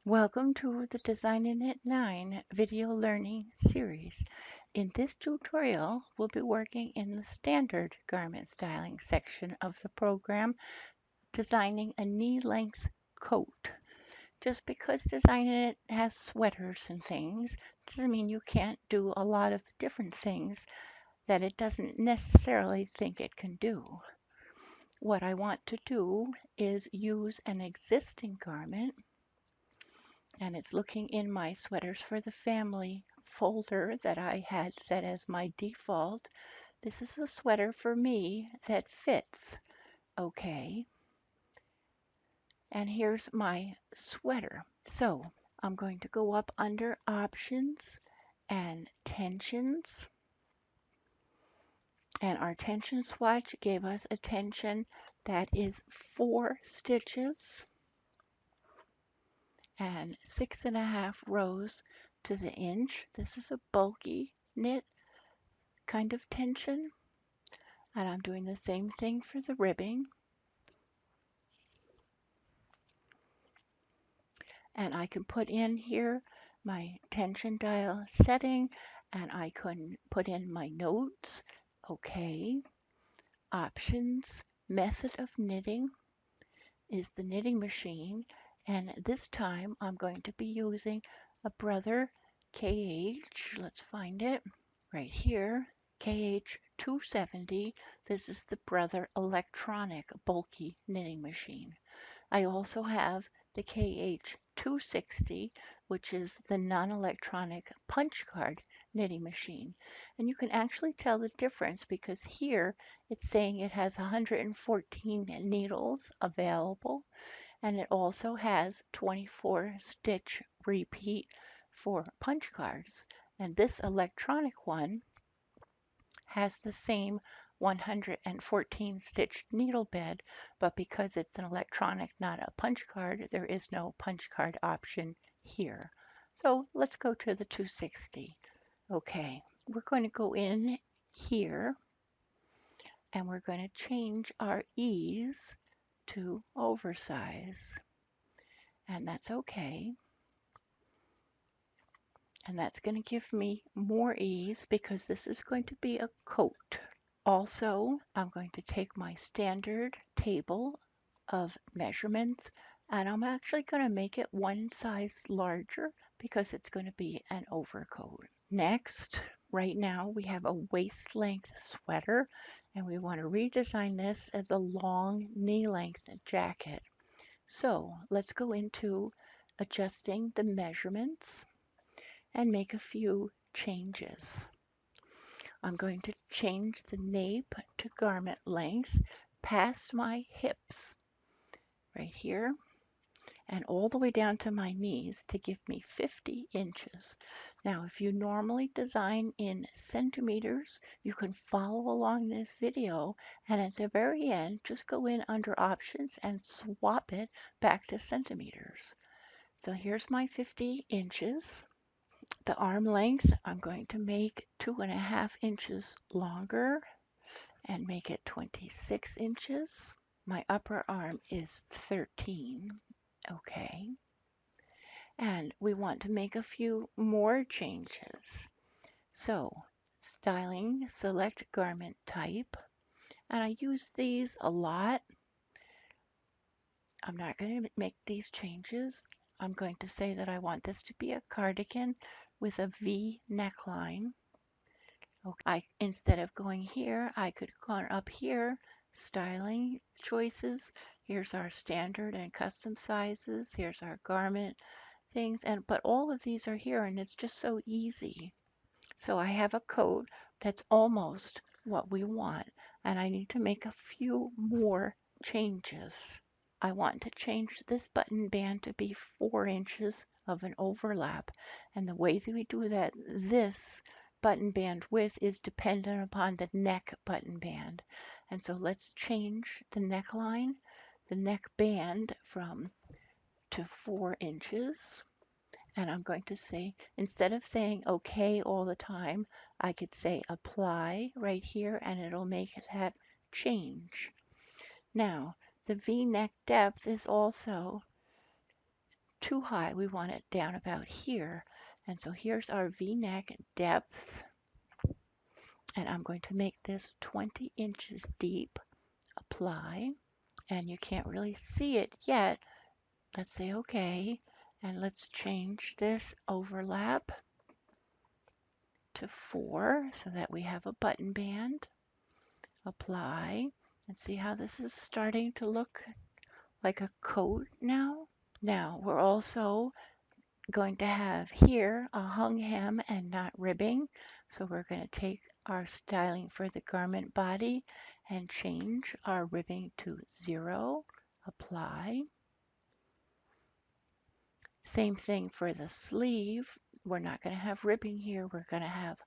Welcome to the DesignaKnit 9 video learning series. In this tutorial, we'll be working in the standard garment styling section of the program, designing a knee-length coat. Just because DesignaKnit has sweaters and things doesn't mean you can't do a lot of different things that it doesn't necessarily think it can do. What I want to do is use an existing garment, and it's looking in my sweaters for the family folder that I had set as my default. This is a sweater for me that fits okay. And here's my sweater. So I'm going to go up under options and tensions. And our tension swatch gave us a tension that is 4 stitches and 6.5 rows to the inch. This is a bulky knit kind of tension, and I'm doing the same thing for the ribbing. And I can put in here my tension dial setting, and I can put in my notes. Okay, options, method of knitting is the knitting machine, and this time I'm going to be using a Brother KH. Let's find it right here. KH 270. This is the Brother electronic bulky knitting machine. I also have the KH 260, which is the non-electronic punch card knitting machine. And you can actually tell the difference because here it's saying it has 114 needles available, and it also has 24 stitch repeat for punch cards. And this electronic one has the same 114 stitch needle bed, but because it's an electronic, not a punch card, there is no punch card option here. So let's go to the 260. Okay, we're going to go in here and we're going to change our ease to oversize. And that's okay. And that's going to give me more ease because this is going to be a coat. Also, I'm going to take my standard table of measurements and I'm actually going to make it one size larger because it's going to be an overcoat. Next, right now we have a waist length sweater and we want to redesign this as a long knee length jacket. So let's go into adjusting the measurements and make a few changes. I'm going to change the nape to garment length past my hips right here and all the way down to my knees to give me 50 inches. Now, if you normally design in centimeters, you can follow along this video and at the very end, just go in under options and swap it back to centimeters. So here's my 50 inches. The arm length, I'm going to make 2.5 inches longer and make it 26 inches. My upper arm is 13. Okay. And we want to make a few more changes. So, styling, select garment type. And I use these a lot. I'm not going to make these changes. I'm going to say that I want this to be a cardigan with a V neckline. Okay. Instead of going here, I could go up here, styling choices. Here's our standard and custom sizes. Here's our garment things. But all of these are here and it's just so easy. So I have a coat that's almost what we want. And I need to make a few more changes. I want to change this button band to be 4 inches of an overlap. And the way that we do that, this button band width is dependent upon the neck button band. And so let's change the neckline, the neck band to 4 inches. And I'm going to say, instead of saying okay all the time, I could say apply right here and it'll make that change. Now, the V-neck depth is also too high. We want it down about here. And so here's our V-neck depth. And I'm going to make this 20 inches deep. Apply. And you can't really see it yet. Let's say OK. And let's change this overlap to 4 so that we have a button band. Apply. And see how this is starting to look like a coat now? Now we're also going to have here a hung hem and not ribbing. So we're going to take our styling for the garment body and change our ribbing to 0. Apply. Same thing for the sleeve. We're not going to have ribbing here. We're going to have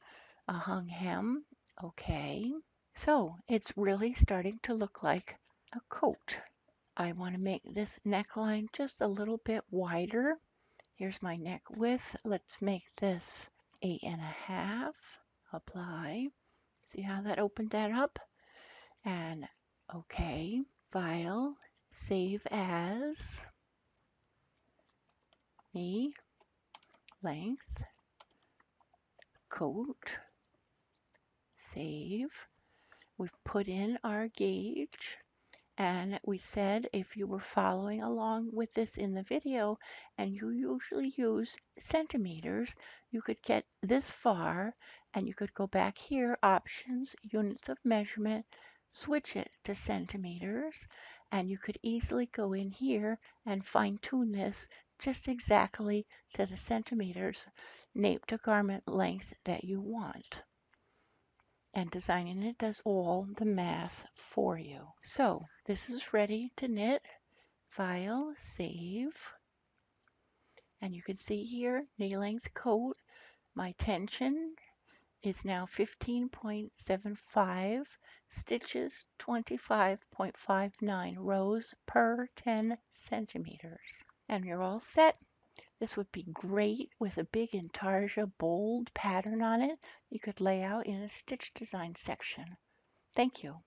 a hung hem. Okay. So it's really starting to look like a coat. I want to make this neckline just a little bit wider. Here's my neck width. Let's make this 8.5. Apply. See how that opened that up? And OK. File. Save as. Knee. Length. Coat. Save. We've put in our gauge. And we said if you were following along with this in the video and you usually use centimeters, you could get this far and you could go back here, options, units of measurement, switch it to centimeters, and you could easily go in here and fine tune this just exactly to the centimeters nape to garment length that you want. And DesignaKnit does all the math for you. So this is ready to knit. File, save. And you can see here, knee length coat. My tension is now 15.75 stitches, 25.59 rows per 10 centimeters. And you're all set. This would be great with a big intarsia bold pattern on it. You could lay out in a stitch design section. Thank you.